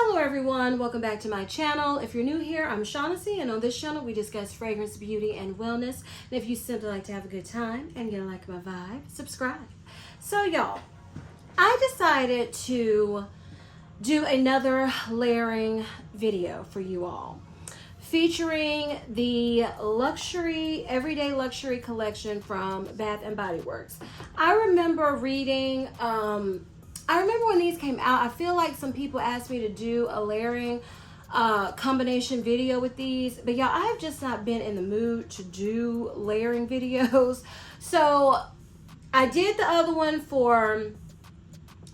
Hello everyone, welcome back to my channel. If you're new here, I'm Shaughnessy, and on this channel we discuss fragrance, beauty, and wellness. And if you simply like to have a good time and you like my vibe, subscribe. So y'all, I decided to do another layering video for you all, featuring the luxury, everyday luxury collection from Bath and Body Works. I remember reading, I remember when these came out, I feel like some people asked me to do a layering combination video with these, but y'all, I have just not been in the mood to do layering videos. So I did the other one for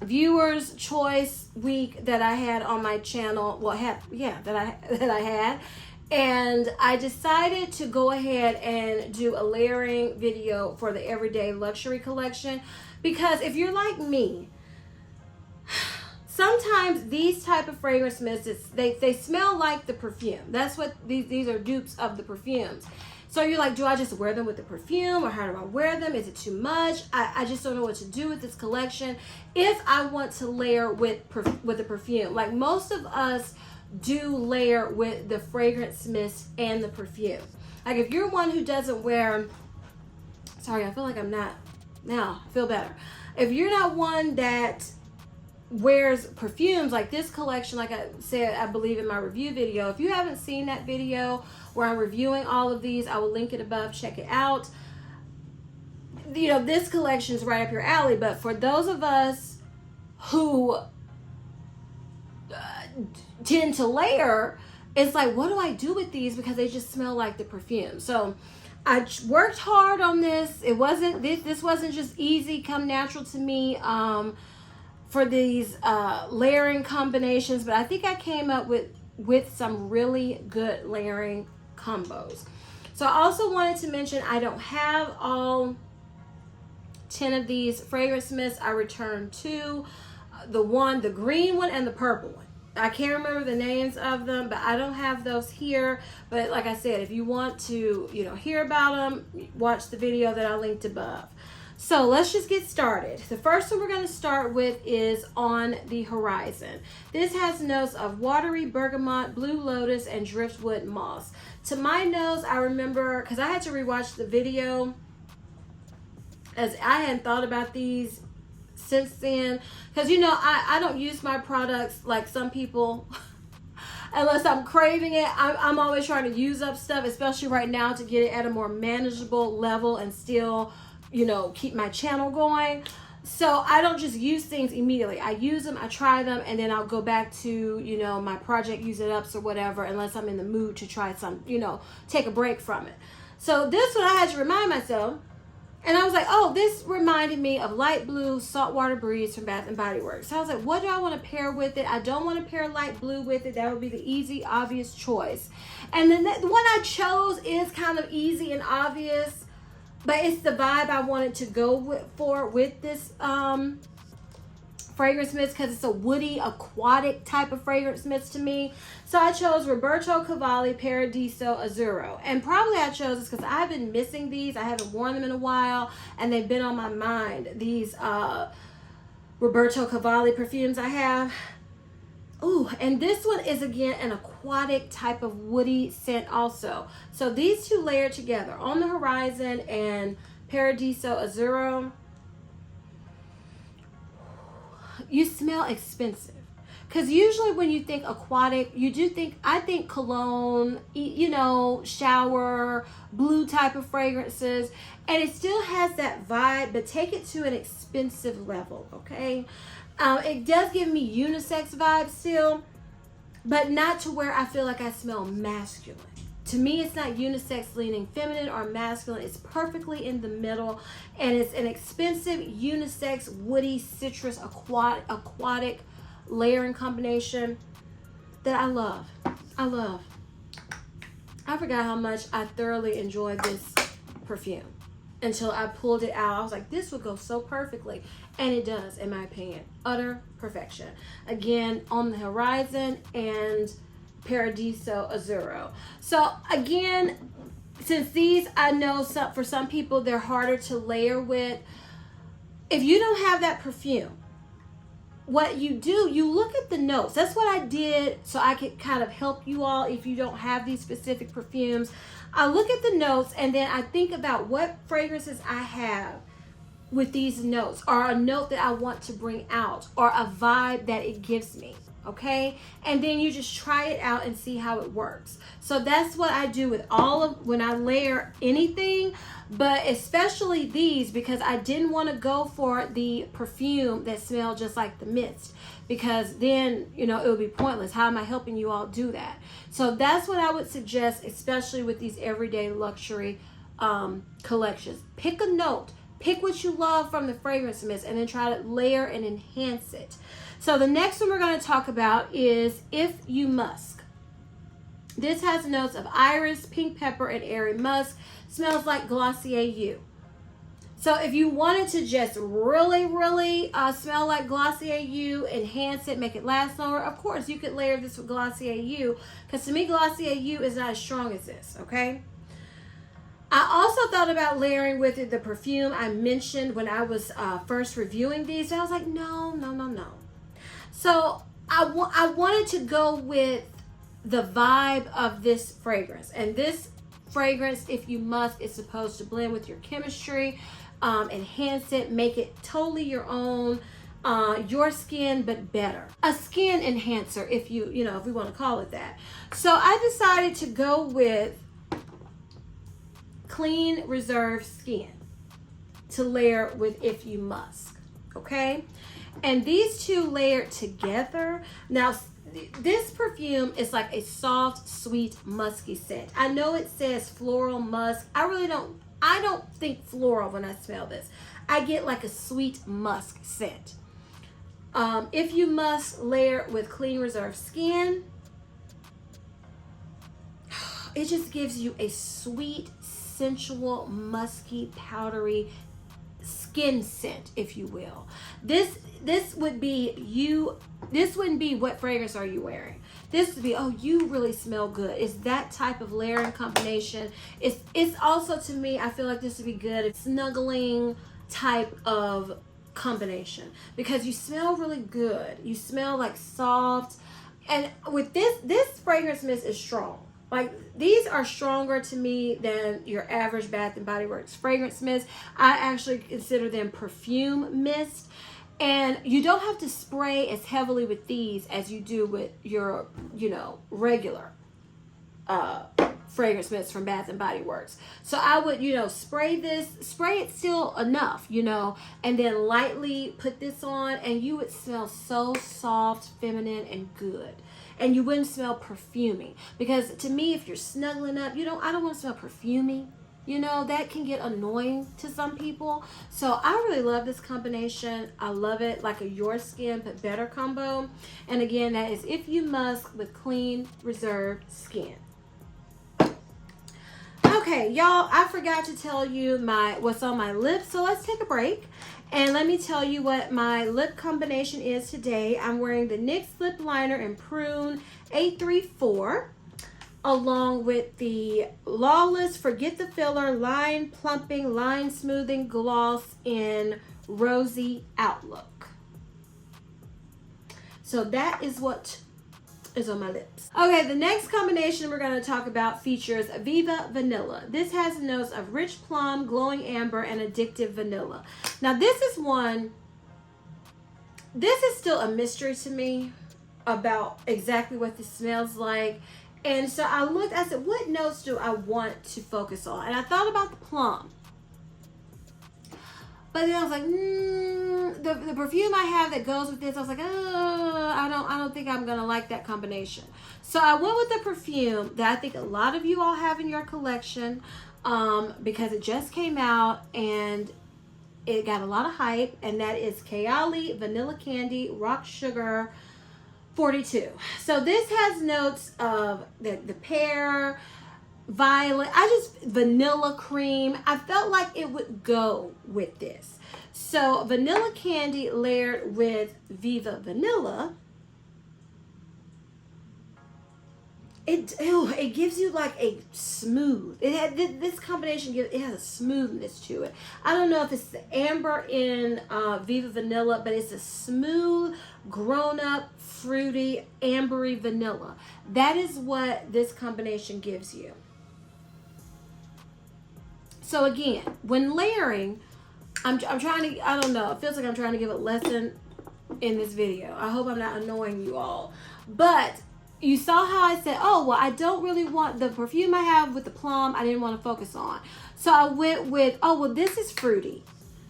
viewers choice week that I had on my channel. Well, that I had. And I decided to go ahead and do a layering video for the everyday luxury collection, because if you're like me, sometimes these type of fragrance mists, they smell like the perfume. That's what these are, dupes of the perfumes. So you're like, do I just wear them with the perfume, or how do I wear them? Is it too much? I just don't know what to do with this collection if I want to layer with the perfume. Like most of us do layer with the fragrance mist and the perfume. Like if you're one who doesn't wear, sorry, I feel like I'm not, now I feel better. If you're not one that wears perfumes like this collection, like I said, I believe in my review video, if you haven't seen that video where I'm reviewing all of these, I will link it above, check it out. You know, this collection is right up your alley. But for those of us who tend to layer, it's like, what do I do with these, because they just smell like the perfume. So I worked hard on this. It wasn't this wasn't just easy, come natural to me for these layering combinations, but I think I came up with some really good layering combos. So I also wanted to mention, I don't have all 10 of these fragrance mists. I returned two, the green one and the purple one. I can't remember the names of them, but I don't have those here. But like I said, if you want to, hear about them, watch the video that I linked above. So let's just get started. The first one we're going to start with is On the Horizon. This has notes of watery bergamot, blue lotus, and driftwood moss. To my nose, I remember, because I had to rewatch the video, as I hadn't thought about these since then. Because, I don't use my products like some people. Unless I'm craving it, I'm always trying to use up stuff, especially right now, to get it at a more manageable level and still keep my channel going. So I don't just use things immediately. I use them, I try them, and then I'll go back to, my project use it ups or whatever, unless I'm in the mood to try some, take a break from it. So this one I had to remind myself, and I was like, oh, this reminded me of Light Blue Saltwater Breeze from Bath and Body Works. So I was like, what do I want to pair with it? I don't want to pair Light Blue with it. That would be the easy, obvious choice. And then the one I chose is kind of easy and obvious, but it's the vibe I wanted to go with this fragrance mist, because it's a woody, aquatic type of fragrance mist to me. So I chose Roberto Cavalli Paradiso Azzurro. And probably I chose this because I've been missing these. I haven't worn them in a while, and they've been on my mind. These Roberto Cavalli perfumes I have. Ooh, and this one is again an aquatic type of woody scent also. So these two layered together, On the Horizon and Paradiso Azzurro, you smell expensive. Because usually when you think aquatic, I think cologne, shower, blue type of fragrances, and it still has that vibe, but take it to an expensive level, okay? It does give me unisex vibes still, but not to where I feel like I smell masculine. To me, it's not unisex leaning feminine or masculine. It's perfectly in the middle, and it's an expensive unisex woody citrus aquatic layering combination that I love. I forgot how much I thoroughly enjoyed this perfume until I pulled it out. I was like, this would go so perfectly. And it does, in my opinion. Utter perfection. Again, On the Horizon and Paradiso Azzurro. So again, since these, I know for some people, they're harder to layer with. If you don't have that perfume, what you do, you look at the notes. That's what I did so I could kind of help you all if you don't have these specific perfumes. I look at the notes and then I think about what fragrances I have with these notes, or a note that I want to bring out, or a vibe that it gives me. Okay, and then you just try it out and see how it works. So that's what I do with all of when I layer anything, but especially these, because I didn't want to go for the perfume that smelled just like the mist, because then it would be pointless. How am I helping you all do that? So that's what I would suggest, especially with these everyday luxury collections. Pick a note, pick what you love from the fragrance mist, and then try to layer and enhance it. So the next one we're going to talk about is If You Musk. This has notes of iris, pink pepper, and airy musk. Smells like Glossier You. So if you wanted to just really, really smell like Glossier You, enhance it, make it last longer, of course you could layer this with Glossier You, because to me Glossier You is not as strong as this, okay? I also thought about layering with it the perfume I mentioned when I was first reviewing these. I was like, no. So I wanted to go with the vibe of this fragrance. And this fragrance, If You Musk, is supposed to blend with your chemistry, enhance it, make it totally your own, your skin, but better. A skin enhancer, if if we want to call it that. So I decided to go with Clean Reserve Skin to layer with If You Musk, okay? And these two layered together. Now, this perfume is like a soft, sweet, musky scent. I know it says floral musk. I don't think floral when I smell this. I get like a sweet musk scent. If You Musk layer with Clean Reserve Skin, it just gives you a sweet, sensual, musky, powdery skin scent, if you will. This would be you. This wouldn't be what fragrance are you wearing. This would be, oh, you really smell good. It's that type of layering combination. It's also, to me, I feel like this would be good. It's snuggling type of combination, because you smell really good. You smell like soft, and with this fragrance mist is strong. Like, these are stronger to me than your average Bath and Body Works fragrance mist. I actually consider them perfume mist. And you don't have to spray as heavily with these as you do with your, regular fragrance mist from Bath and Body Works. So I would, spray it still enough, and then lightly put this on, and you would smell so soft, feminine, and good. And you wouldn't smell perfumey, because to me, if you're snuggling up, I don't want to smell perfumey. That can get annoying to some people. So I really love this combination. I love it, like a Your Skin but better combo. And again, that is If You Musk with Clean Reserve Skin. Okay, y'all, I forgot to tell you what's on my lips, so let's take a break. And let me tell you what my lip combination is today. I'm wearing the NYX Lip Liner in Prune 834, along with the Lawless Forget the Filler Line Plumping, Line Smoothing Gloss in Rosy Outlook. So that is what is on my lips. Okay, the next combination we're going to talk about features Viva Vanilla. This has notes of rich plum, glowing amber, and addictive vanilla. Now this is still a mystery to me about exactly what this smells like. And so I said, what notes do I want to focus on? And I thought about the plum. But then I was like, the perfume I have that goes with this, I was like, I don't think I'm gonna like that combination. So I went with the perfume that I think a lot of you all have in your collection, because it just came out and it got a lot of hype, and that is Kayali Vanilla Candy Rock Sugar 42. So this has notes of the pear, violet, vanilla cream. I felt like it would go with this. So Vanilla Candy layered with Viva Vanilla it gives you like a smooth. This combination it has a smoothness to it. I don't know if it's the amber in Viva Vanilla, but it's a smooth, grown up, fruity, ambery vanilla. That is what this combination gives you. So again, when layering, I'm trying to, I don't know, it feels like I'm trying to give a lesson in this video. I hope I'm not annoying you all. But you saw how I said, oh, well, I don't really want the perfume I have with the plum, I didn't want to focus on. So I went with, oh, well, this is fruity.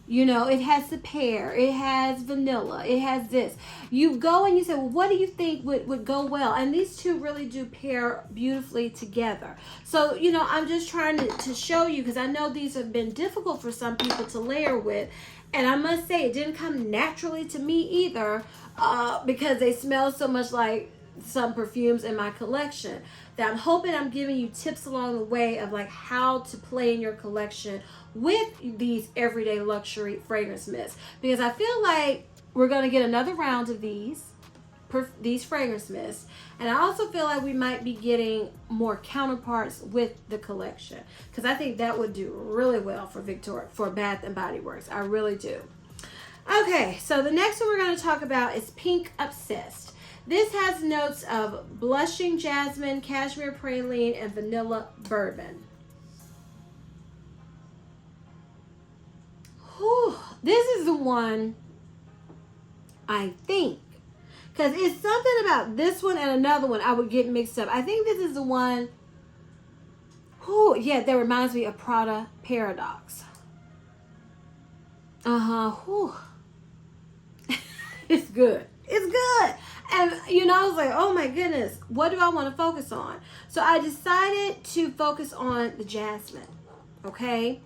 You know, it has the pear, it has vanilla, it has this. You go and you say, well, what do you think would go well? And these two really do pair beautifully together. So, you know, I'm just trying to show you, because I know these have been difficult for some people to layer with. And I must say, it didn't come naturally to me either, because they smell so much like some perfumes in my collection, that I'm hoping I'm giving you tips along the way of like how to play in your collection with these everyday luxury fragrance mists, because I feel like we're going to get another round of these fragrance mists, and I also feel like we might be getting more counterparts with the collection, because I think that would do really well for Bath and Body Works. I really do. Okay, so the next one we're going to talk about is Pink Obsessed. This has notes of blushing jasmine, cashmere praline, and vanilla bourbon. Whew, this is the one I think, because it's something about this one and another one I would get mixed up. I think this is the one, whew, yeah, that reminds me of Prada Paradox. Whew. It's good. It's good. And, you know, I was like, oh my goodness, what do I want to focus on? So I decided to focus on the jasmine, okay?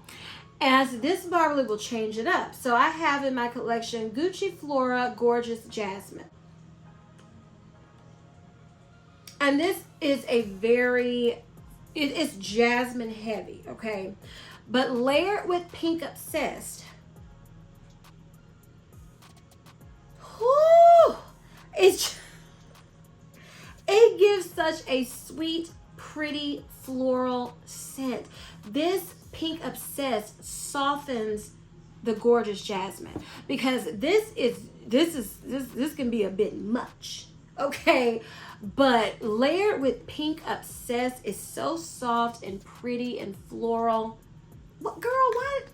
And I said, this probably will change it up. So I have in my collection Gucci Flora Gorgeous Jasmine. And this is a very, it's jasmine heavy, okay? But layered with Pink Obsessed. Whoo! It gives such a sweet, pretty floral scent. This Pink Obsessed softens the Gorgeous Jasmine, because this can be a bit much, okay? But layered with Pink Obsessed is so soft and pretty and floral. What, girl, what?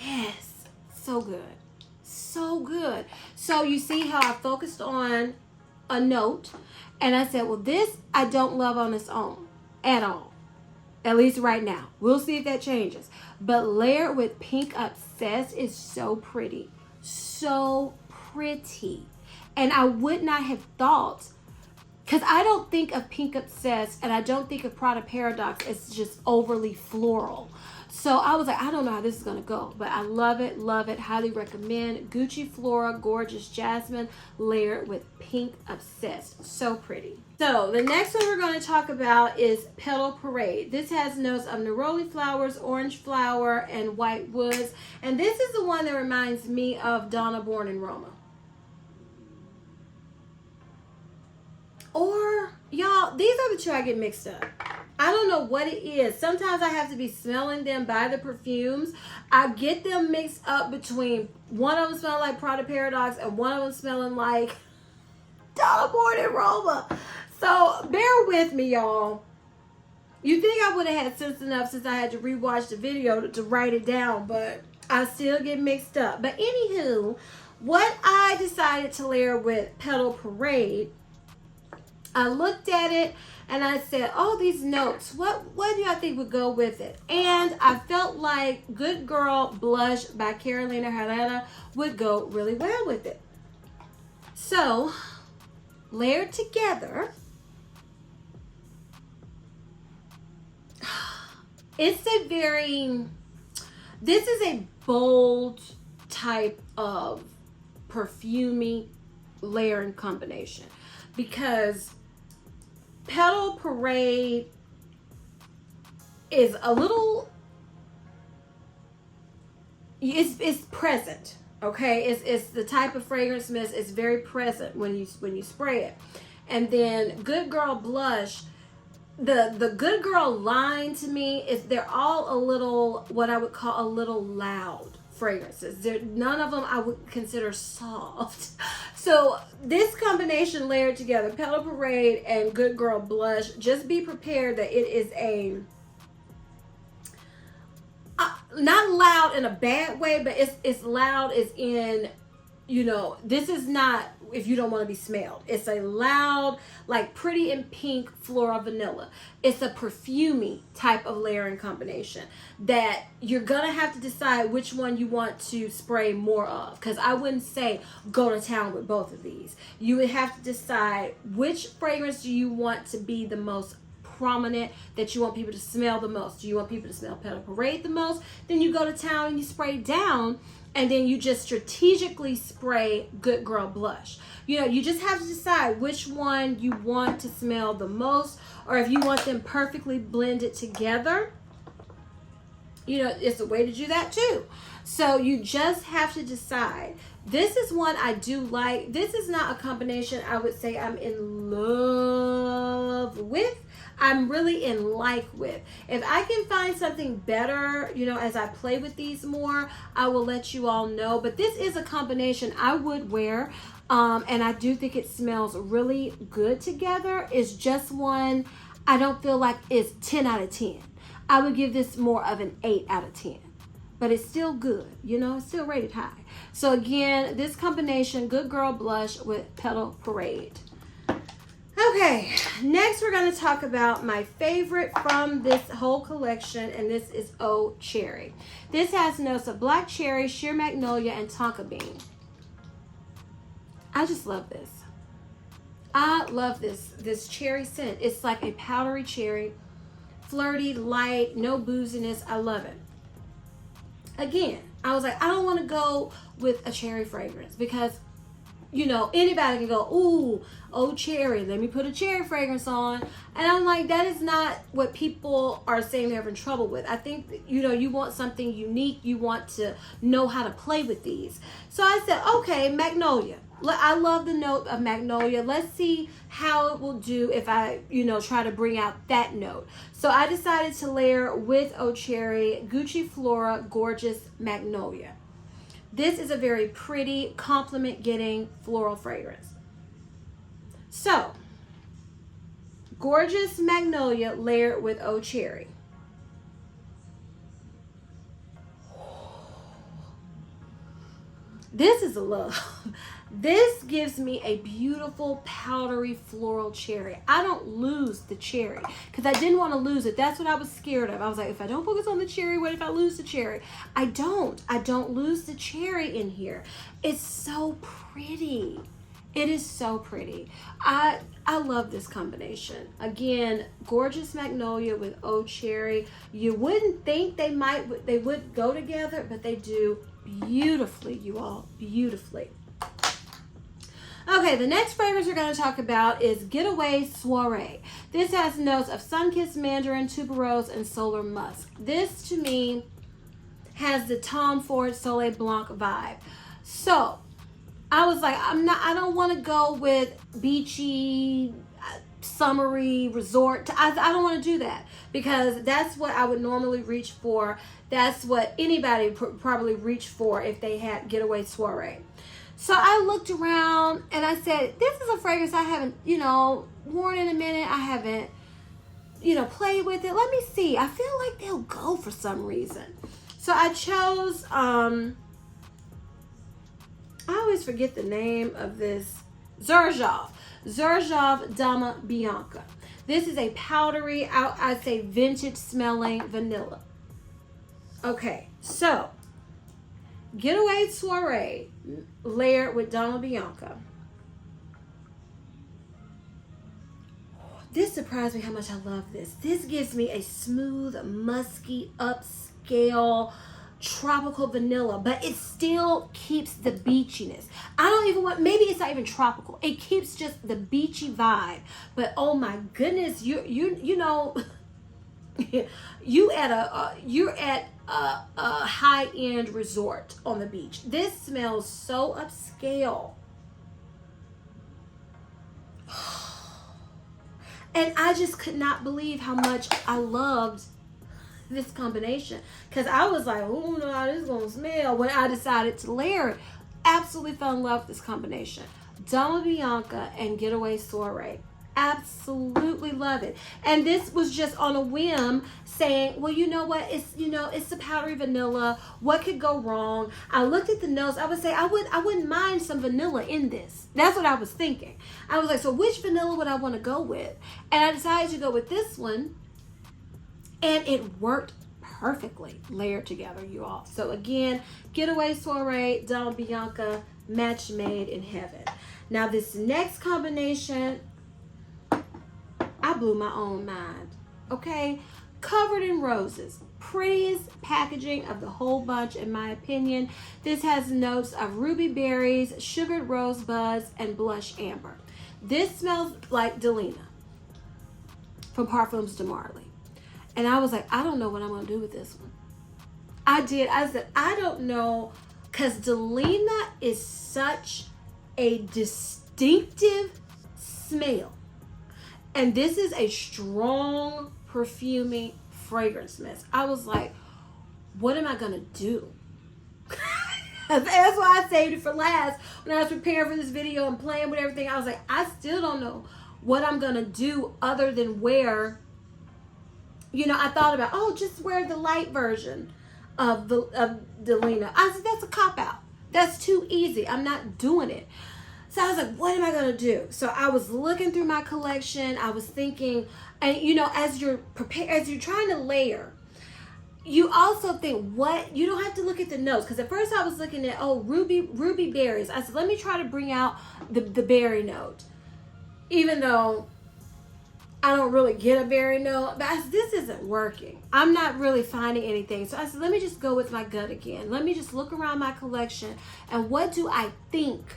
Yes, so good. So good. So you see how I focused on a note, and I said, well, this I don't love on its own at all, at least right now. We'll see if that changes. But layered with Pink Obsessed is so pretty, so pretty. And I would not have thought, because I don't think of Pink Obsessed and I don't think of Prada Paradox as just overly floral. So I was like, I don't know how this is going to go, but I love it, highly recommend. Gucci Flora Gorgeous Jasmine layered with Pink Obsessed. So pretty. So the next one we're going to talk about is Petal Parade. This has notes of neroli flowers, orange flower, and white woods. And this is the one that reminds me of Donna Born in Roma. Or, y'all, these are the two I get mixed up. I don't know what it is. Sometimes I have to be smelling them by the perfumes. I get them mixed up between one of them smelling like Prada Paradox and one of them smelling like Donna Born in Roma. So bear with me, y'all. You think I would have had sense enough since I had to rewatch the video to write it down, but I still get mixed up. But anywho, what I decided to layer with Petal Parade, I looked at it and I said, oh, these notes, what do I think would go with it? And I felt like Good Girl Blush by Carolina Herrera would go really well with it. So, layered together, this is a bold type of perfumey layering combination, because Petal Parade is a little, it's present, Okay, it's the type of fragrance mist. It's very present when you spray it. And then Good Girl Blush, the Good Girl line to me is they're all a little, what I would call a little loud fragrances. None of them I would consider soft. So this combination layered together, Petal Parade and Good Girl Blush, just be prepared that it is a not loud in a bad way, but it's loud as in, you know, this is not if you don't want to be smelled. It's a loud, like Pretty in Pink Floral Vanilla. It's a perfumey type of layering combination that you're gonna have to decide which one you want to spray more of, because I wouldn't say go to town with both of these. You would have to decide which fragrance do you want to be the most prominent, that you want people to smell the most. Do you want people to smell Petal Parade the most? Then you go to town and you spray down, and then you just strategically spray Good Girl Blush. You know, you just have to decide which one you want to smell the most, or if you want them perfectly blended together. You know, it's a way to do that too. So you just have to decide. This is one I do like. This is not a combination I would say I'm in love with. I'm really in like with. If I can find something better, you know, as I play with these more, I will let you all know. But this is a combination I would wear. And I do think it smells really good together. It's just one I don't feel like it's 10 out of 10. I would give this more of an 8 out of 10. But it's still good, you know, it's still rated high. So again, this combination, Good Girl Blush with Petal Parade. Okay, next we're going to talk about my favorite from this whole collection, and this is Oh Cherry. This has notes of black cherry, sheer magnolia, and tonka bean. I just love this. I love this cherry scent. It's like a powdery cherry, flirty, light, no booziness. I love it. Again, I was like, I don't want to go with a cherry fragrance because, you know, anybody can go, ooh, oh, cherry, let me put a cherry fragrance on. And I'm like, that is not what people are saying they're having trouble with. I think, you know, you want something unique. You want to know how to play with these. So I said, okay, magnolia. I love the note of magnolia. Let's see how it will do if I, you know, try to bring out that note. So I decided to layer with Oh Cherry Gucci Flora Gorgeous Magnolia. This is a very pretty, compliment-getting floral fragrance. So, Gorgeous Magnolia layered with Oh Cherry. This is a love. This gives me a beautiful, powdery, floral cherry. I don't lose the cherry because I didn't want to lose it. That's what I was scared of. I was like, if I don't focus on the cherry, what if I lose the cherry? I don't lose the cherry in here. It's so pretty. It is so pretty. I love this combination. Again, Gorgeous Magnolia with Oh Cherry. You wouldn't think they would go together, but they do beautifully, you all, beautifully. Okay, the next fragrance we're going to talk about is Getaway Soiree. This has notes of sun-kissed mandarin, tuberose, and solar musk. This, to me, has the Tom Ford Soleil Blanc vibe. So, I was like, I don't want to go with beachy, summery, resort. I don't want to do that because that's what I would normally reach for. That's what anybody probably reach for if they had Getaway Soiree. So I looked around and I said, this is a fragrance I haven't, you know, worn in a minute. I haven't, you know, played with it. Let me see. I feel like they'll go for some reason. So I chose, I always forget the name of this, Xerjoff Dama Bianca. This is a powdery, I'd say vintage smelling vanilla. Okay, so Getaway Soiree layered with Dama Bianca. This surprised me how much I love this. This gives me a smooth, musky, upscale, tropical vanilla, but it still keeps the beachiness. I don't even want, maybe it's not even tropical. It keeps just the beachy vibe. But oh my goodness, you know, you're at a high-end resort on the beach. This smells so upscale. And I just could not believe how much I loved this combination, because I was like, oh no, how this is gonna smell when I decided to layer it. Absolutely fell in love with this combination. Dama Bianca and Getaway Soiree. Absolutely love it. And this was just on a whim, saying, well, you know what, it's the powdery vanilla. What could go wrong? I looked at the notes. I would say I wouldn't mind some vanilla in this. That's what I was thinking. I was like, so which vanilla would I want to go with? And I decided to go with this one, and it worked perfectly layered together, you all. So again, Getaway Soiree, Dama Bianca, match made in heaven. Now this next combination, I blew my own mind. Okay, Covered in Roses, prettiest packaging of the whole bunch in my opinion. This has notes of ruby berries, sugared rosebuds, and blush amber. This smells like Delina from Parfums de Marly. And I was like, I don't know what I'm going to do with this one. I said, I don't know, because Delina is such a distinctive smell. And this is a strong, perfumey fragrance mist. I was like, what am I going to do? That's why I saved it for last. When I was preparing for this video and playing with everything, I was like, I still don't know what I'm going to do other than wear. I thought about, just wear the light version of Delina. I said, that's a cop-out. That's too easy. I'm not doing it. So I was like, what am I going to do? So I was looking through my collection. I was thinking, and as you're trying to layer, you also think, you don't have to look at the notes. Because at first I was looking at, ruby berries. I said, let me try to bring out the berry note. Even though I don't really get a berry note, but I said, this isn't working. I'm not really finding anything. So I said, let me just go with my gut again. Let me just look around my collection, and what do I think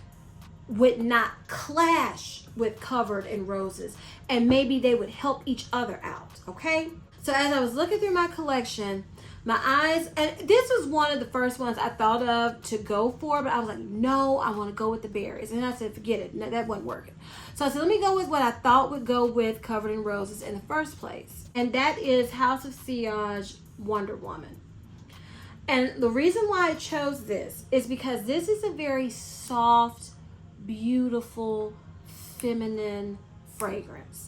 would not clash with Covered in Roses, and maybe they would help each other out. Okay, so as I was looking through my collection, my eyes, and this was one of the first ones I thought of to go for, but I was like, no, I want to go with the berries. And I said, forget it, no, that wasn't working. So I said, let me go with what I thought would go with Covered in Roses in the first place, and that is House of Sillage Wonder Woman. And the reason why I chose this is because this is a very soft, beautiful, feminine fragrance.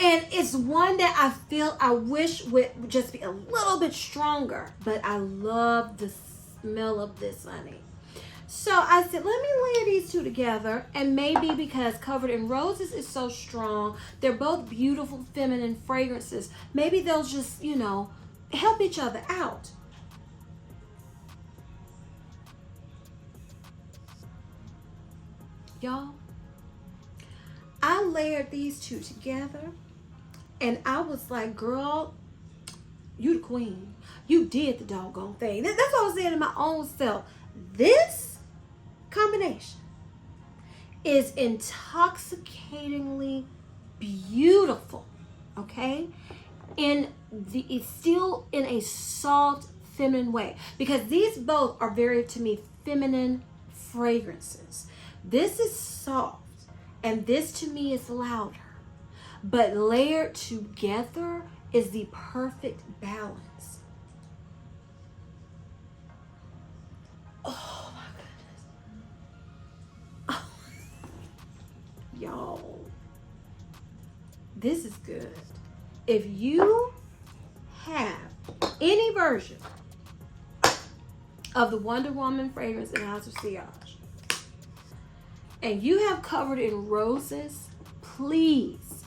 And it's one that I feel I wish would just be a little bit stronger, but I love the smell of this, honey. So I said, let me layer these two together, and maybe because Covered in Roses is so strong, they're both beautiful feminine fragrances, maybe they'll just, help each other out. Y'all, I layered these two together, and I was like, girl, you the queen. You did the doggone thing. That's what I was saying to my own self. This combination is intoxicatingly beautiful, okay? It's still in a soft, feminine way, because these both are very, to me, feminine fragrances. This is soft, and this to me is louder, but layered together is the perfect balance. Oh my goodness. Oh. Y'all, this is good. If you have any version of the Wonder Woman fragrance in House of Sillage, and you have Covered in Roses, please,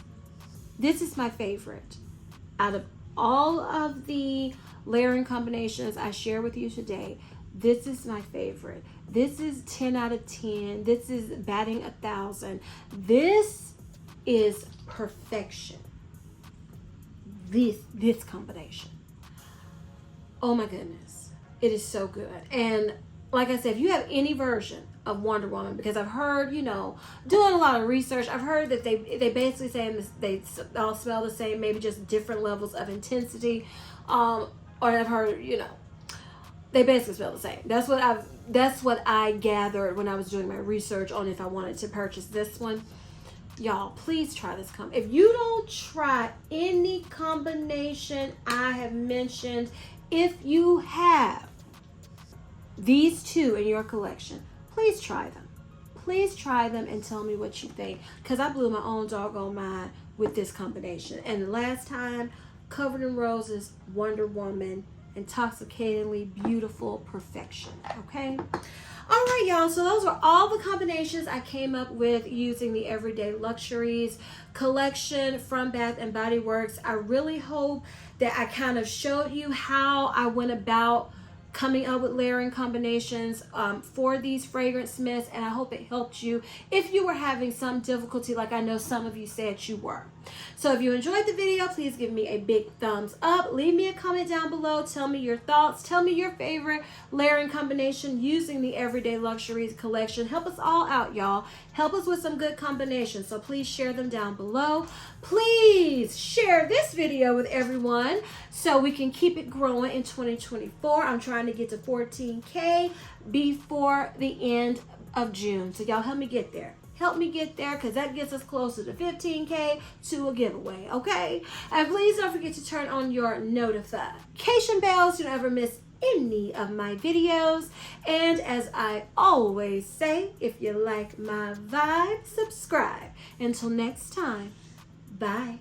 this is my favorite. Out of all of the layering combinations I share with you today, this is my favorite. This is 10 out of 10. This is batting 1,000. This is perfection. This combination. Oh my goodness. It is so good. And like I said, if you have any version of Wonder Woman, because I've heard, you know, doing a lot of research, I've heard that they basically saying they all smell the same, maybe just different levels of intensity. Or I've heard, you know, they basically smell the same. That's what I gathered when I was doing my research on if I wanted to purchase this one. Y'all, please try this. If you don't try any combination I have mentioned, if you have these two in your collection, please try them. Please try them and tell me what you think, because I blew my own doggone mind with this combination. And the last time, Covered in Roses, Wonder Woman, intoxicatingly beautiful perfection. Okay. All right, y'all, so those are all the combinations I came up with using the Everyday Luxuries collection from Bath & Body Works. I really hope that I kind of showed you how I went about coming up with layering combinations for these fragrance mists, and I hope it helped you if you were having some difficulty, like I know some of you said you were. So if you enjoyed the video, please give me a big thumbs up. Leave me a comment down below. Tell me your thoughts. Tell me your favorite layering combination using the Everyday Luxuries collection. Help us all out, y'all. Help us with some good combinations. So please share them down below. Please share this video with everyone so we can keep it growing in 2024. I'm trying to get to 14K before the end of June. So y'all help me get there. Help me get there, because that gets us closer to 15K to a giveaway, okay? And please don't forget to turn on your notification bells so you don't ever miss any of my videos. And as I always say, if you like my vibe, subscribe. Until next time, bye.